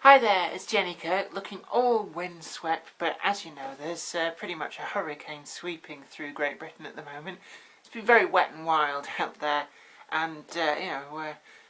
Hi there, it's Jenny Kirk, looking all windswept, but as you know there's pretty much a hurricane sweeping through Great Britain at the moment. It's been very wet and wild out there, and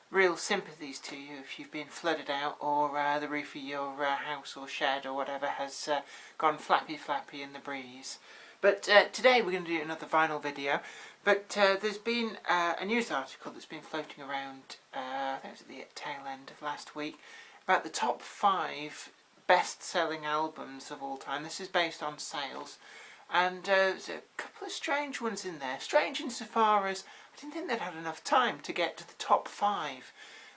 real sympathies to you if you've been flooded out or the roof of your house or shed or whatever has gone flappy in the breeze. But today we're going to do another vinyl video, but there's been a news article that's been floating around, I think it was at the tail end of last week, about the top 5 best-selling albums of all time. This is based on sales, and there's a couple of strange ones in there. Strange insofar as I didn't think they'd had enough time to get to the top 5,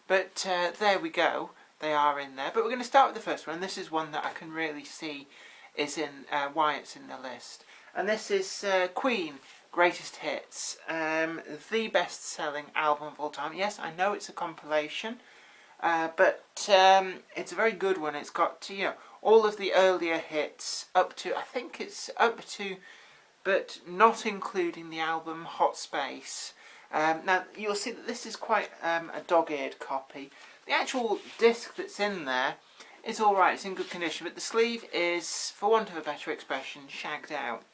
but there we go, they are in there. But we're going to start with the first one, and this is one that I can really see is in why it's in the list, and this is Queen Greatest Hits, the best-selling album of all time. Yes, I know it's a compilation, but it's a very good one. It's got, all of the earlier hits up to, I think it's up to, but not including the album Hot Space. Now, you'll see that this is quite a dog-eared copy. The actual disc that's in there is alright, it's in good condition, but the sleeve is, for want of a better expression, shagged out.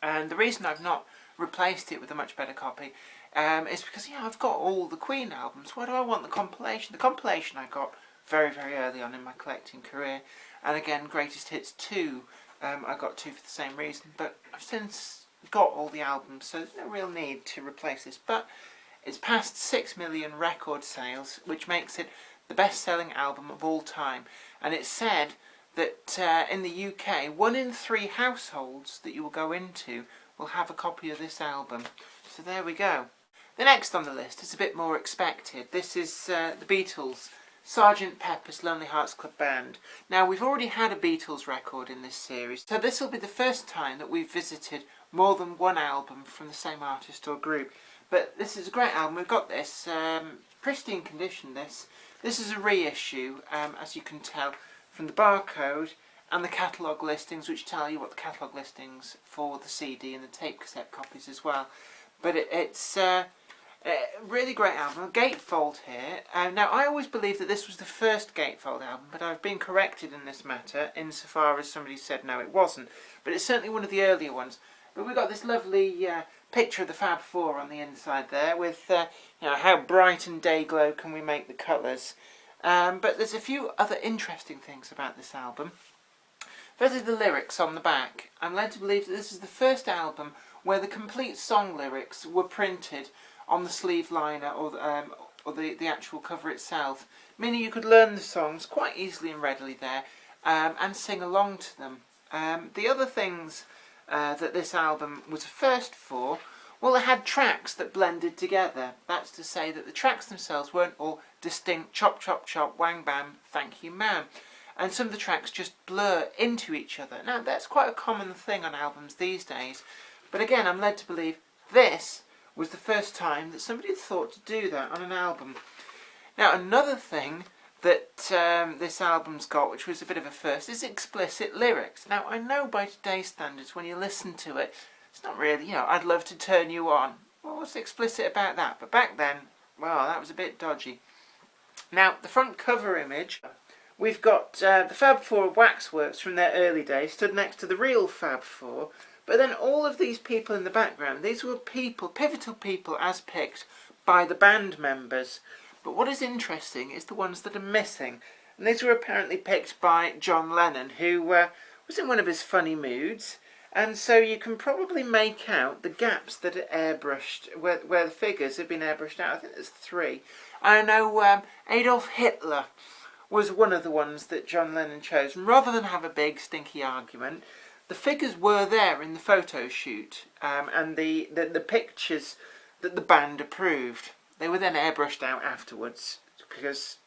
And the reason I've not replaced it with a much better copy is because I've got all the Queen albums. Why do I want the compilation? The compilation I got very early on in my collecting career, and again Greatest Hits 2 I got 2 for the same reason, but I've since got all the albums, so there's no real need to replace this. But it's past 6 million record sales, which makes it the best-selling album of all time, and it's said that in the UK 1 in 3 households that you will go into will have a copy of this album. So there we go. The next on the list is a bit more expected. This is the Beatles' Sgt. Pepper's Lonely Hearts Club Band. Now, we've already had a Beatles record in this series, so this will be the first time that we've visited more than one album from the same artist or group. But this is a great album. We've got this, pristine condition this. This is a reissue, as you can tell from the barcode and the catalogue listings, which tell you what the catalogue listings for the CD and the tape cassette copies as well. But it's a really great album. Gatefold here. Now, I always believed that this was the first Gatefold album, but I've been corrected in this matter insofar as somebody said no, it wasn't. But it's certainly one of the earlier ones. But we've got this lovely picture of the Fab Four on the inside there with how bright and day glow can we make the colours. But there's a few other interesting things about this album. Firstly, the lyrics on the back. I'm led to believe that this is the first album where the complete song lyrics were printed on the sleeve liner or the actual cover itself, meaning you could learn the songs quite easily and readily there and sing along to them. The other things that this album was a first for, well, it had tracks that blended together. That's to say that the tracks themselves weren't all distinct chop chop chop, wang bam, thank you ma'am. And some of the tracks just blur into each other. Now, that's quite a common thing on albums these days. But again, I'm led to believe this was the first time that somebody had thought to do that on an album. Now, another thing that this album's got, which was a bit of a first, is explicit lyrics. Now, I know by today's standards, when you listen to it, it's not really, I'd love to turn you on. Well, what's explicit about that? But back then, well, that was a bit dodgy. Now, the front cover image, we've got the Fab Four waxworks from their early days stood next to the real Fab Four, but then all of these people in the background, these were people, pivotal people as picked by the band members. But what is interesting is the ones that are missing, and these were apparently picked by John Lennon, who was in one of his funny moods, and so you can probably make out the gaps that are airbrushed, where the figures have been airbrushed out. I think there's 3. I know Adolf Hitler was one of the ones that John Lennon chose, and rather than have a big stinky argument, the figures were there in the photo shoot, and the pictures that the band approved. They were then airbrushed out afterwards, because,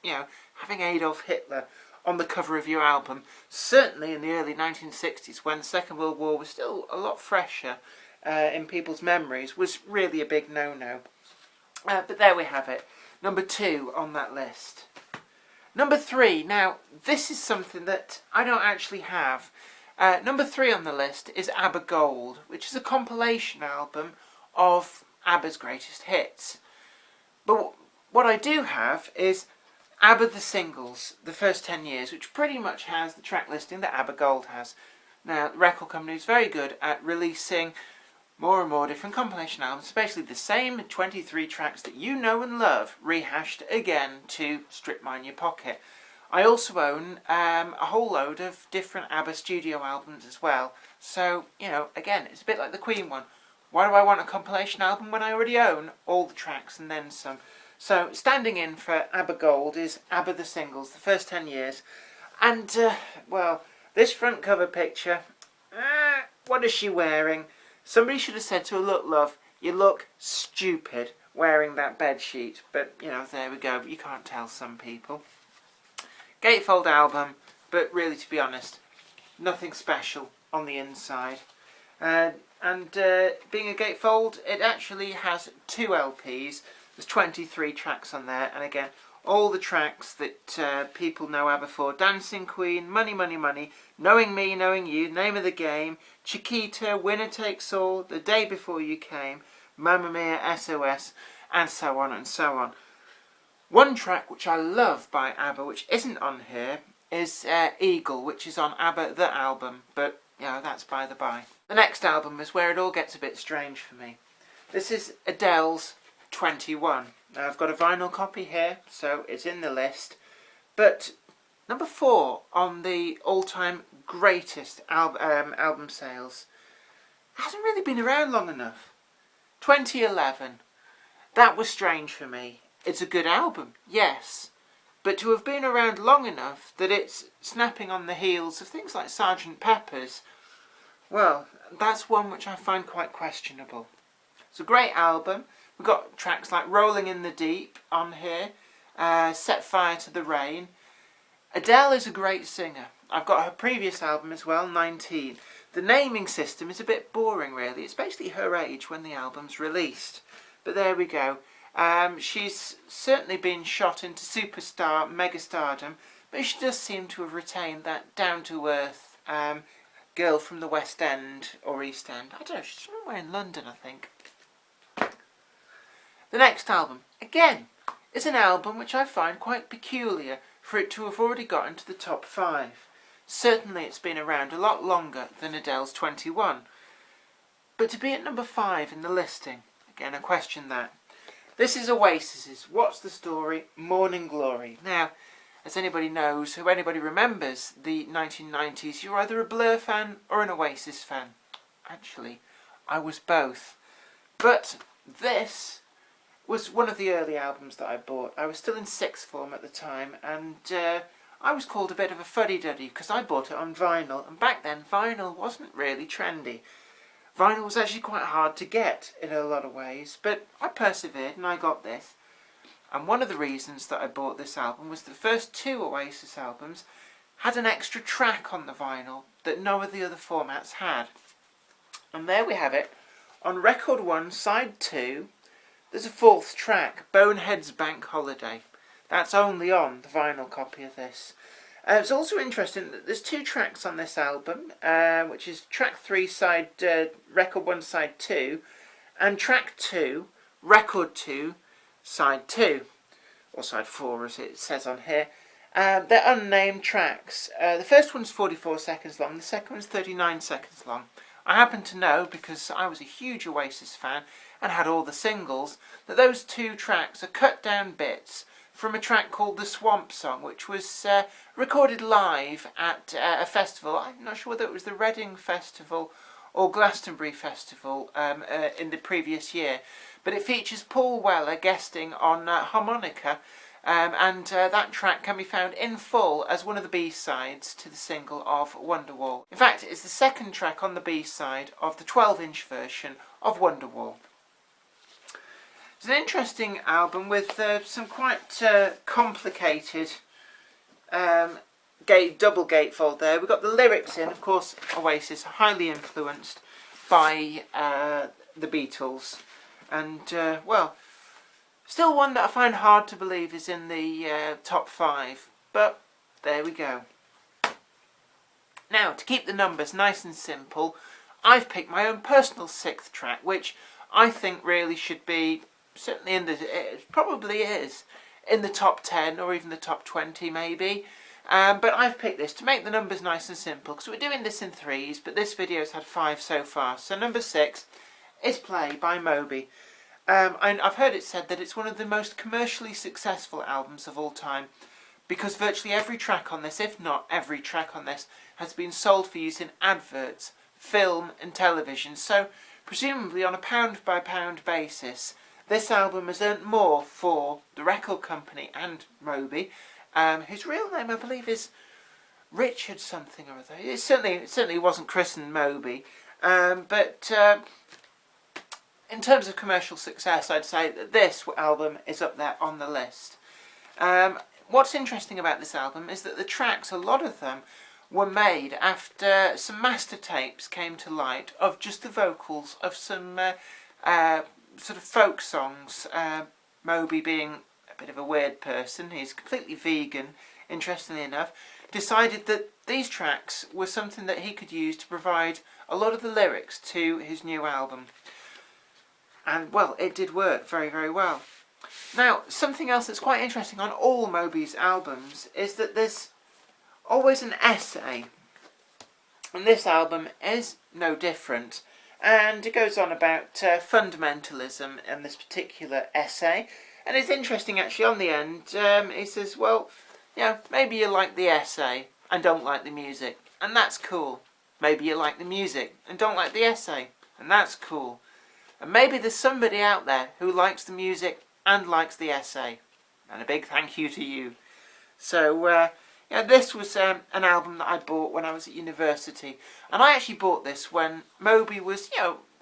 having Adolf Hitler on the cover of your album, certainly in the early 1960s, when the Second World War was still a lot fresher in people's memories, was really a big no-no. But there we have it. Number 2 on that list. Number 3, now this is something that I don't actually have. Number 3 on the list is Abba Gold, which is a compilation album of ABBA's greatest hits. But what I do have is ABBA the singles, the first 10 years, which pretty much has the track listing that Abba Gold has. Now, the record company is very good at releasing more and more different compilation albums, basically the same 23 tracks that you know and love, rehashed again to strip mine your pocket. I also own a whole load of different ABBA studio albums as well. So, you know, again, it's a bit like the Queen one. Why do I want a compilation album when I already own all the tracks and then some? So, standing in for Abba Gold is ABBA the singles, the first 10 years. And, well, this front cover picture, what is she wearing? Somebody should have said to her, look, love, you look stupid wearing that bed sheet. But, you know, there we go. But you can't tell some people. Gatefold album, but really, to be honest, nothing special on the inside. And being a gatefold, it actually has 2 LPs. There's 23 tracks on there. And again, all the tracks that people know ABBA for. Dancing Queen, Money, Money, Money, Knowing Me, Knowing You, Name of the Game, Chiquita, Winner Takes All, The Day Before You Came, Mamma Mia, SOS, and so on and so on. One track which I love by ABBA, which isn't on here, is Eagle, which is on ABBA the album, but, you know, that's by the by. The next album is where it all gets a bit strange for me. This is Adele's 21. Now, I've got a vinyl copy here, so it's in the list. But number 4 on the all-time greatest album sales hasn't really been around long enough. 2011. That was strange for me. It's a good album, yes. But to have been around long enough that it's snapping on the heels of things like Sgt. Pepper's, well, that's one which I find quite questionable. It's a great album. We've got tracks like Rolling in the Deep on here, Set Fire to the Rain. Adele is a great singer. I've got her previous album as well, 19. The naming system is a bit boring, really. It's basically her age when the album's released. But there we go. She's certainly been shot into superstar, megastardom, but she does seem to have retained that down-to-earth girl from the West End or East End. I don't know, she's somewhere in London, I think. The next album, again, is an album which I find quite peculiar for it to have already got into the top 5. Certainly it's been around a lot longer than Adele's 21. But to be at number 5 in the listing, again, I question that. This is Oasis's What's the Story? Morning Glory. Now, as anybody knows, who anybody remembers the 1990s, you're either a Blur fan or an Oasis fan. Actually, I was both. But this was one of the early albums that I bought. I was still in sixth form at the time, and I was called a bit of a fuddy-duddy because I bought it on vinyl, and back then vinyl wasn't really trendy. Vinyl was actually quite hard to get in a lot of ways, but I persevered and I got this. And one of the reasons that I bought this album was the first 2 Oasis albums had an extra track on the vinyl that no of the other formats had. And there we have it. On record 1, side 2, there's a 4th track, Bonehead's Bank Holiday. That's only on the vinyl copy of this. It's also interesting that there's 2 tracks on this album, which is track 3, record 1, side 2, and track 2, record 2, side 2, or side 4 as it says on here. They're unnamed tracks. The first one's 44 seconds long, the second one's 39 seconds long. I happen to know, because I was a huge Oasis fan and had all the singles, that those 2 tracks are cut down bits from a track called The Swamp Song, which was recorded live at a festival. I'm not sure whether it was the Reading Festival or Glastonbury Festival in the previous year. But it features Paul Weller guesting on harmonica, and that track can be found in full as one of the B-sides to the single of Wonderwall. In fact, it's the second track on the B-side of the 12-inch version of Wonderwall. It's an interesting album with some quite complicated double gatefold there. We've got the lyrics in, of course, Oasis, highly influenced by the Beatles. And, well, still one that I find hard to believe is in the top 5. But there we go. Now, to keep the numbers nice and simple, I've picked my own personal 6th track, which I think really should be certainly in the, it probably is in the top 10 or even the top 20 maybe. But I've picked this to make the numbers nice and simple because we're doing this in threes, but this video's had 5 so far. So number 6 is Play by Moby. And I've heard it said that it's one of the most commercially successful albums of all time because virtually every track on this, if not every track on this, has been sold for use in adverts, film and television. So presumably on a pound by pound basis, this album has earned more for the record company and Moby, whose real name I believe is Richard something or other. It certainly wasn't christened Moby, but in terms of commercial success, I'd say that this album is up there on the list. What's interesting about this album is that the tracks, a lot of them, were made after some master tapes came to light of just the vocals of some sort of folk songs. Moby being a bit of a weird person, he's completely vegan, interestingly enough, decided that these tracks were something that he could use to provide a lot of the lyrics to his new album. And, well, it did work very, very well. Now, something else that's quite interesting on all Moby's albums is that there's always an essay. And this album is no different. And it goes on about fundamentalism in this particular essay. And it's interesting, actually, on the end, he says, well, maybe you like the essay and don't like the music. And that's cool. Maybe you like the music and don't like the essay. And that's cool. And maybe there's somebody out there who likes the music and likes the essay. And a big thank you to you. So, this was an album that I bought when I was at university. And I actually bought this when Moby was,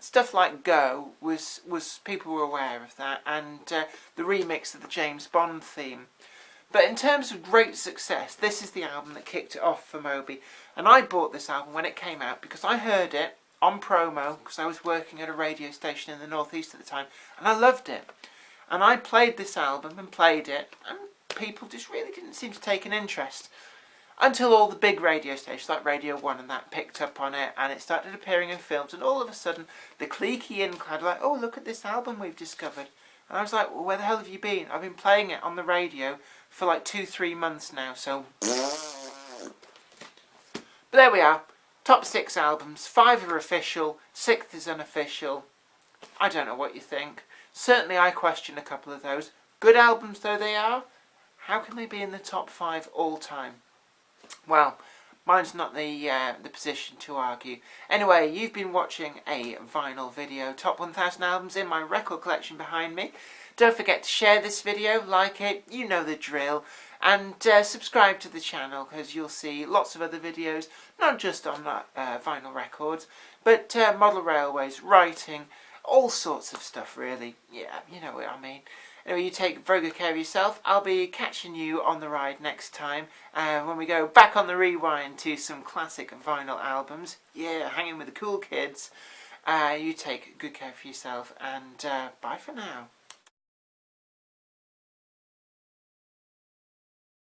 stuff like Go was people were aware of that. And the remix of the James Bond theme. But in terms of great success, this is the album that kicked it off for Moby. And I bought this album when it came out because I heard it on promo because I was working at a radio station in the northeast at the time, and I loved it. And I played this album and played it, and people just really didn't seem to take an interest until all the big radio stations like Radio 1 and that picked up on it, and it started appearing in films, and all of a sudden the cliquey in-crowd were like, oh, look at this album we've discovered. And I was like, well, where the hell have you been? I've been playing it on the radio for like 2-3 months now, so... But there we are. Top 6 albums, 5 are official, 6th is unofficial. I don't know what you think. Certainly I question a couple of those. Good albums though they are, how can they be in the top 5 all time? Well, mine's not the position to argue. Anyway, you've been watching a vinyl video, top 1000 albums in my record collection behind me. Don't forget to share this video, like it, you know the drill. And subscribe to the channel because you'll see lots of other videos, not just on vinyl records, but model railways, writing, all sorts of stuff really. Yeah, you know what I mean. Anyway, you take very good care of yourself. I'll be catching you on the ride next time when we go back on the rewind to some classic vinyl albums. Yeah, hanging with the cool kids. You take good care of yourself and bye for now.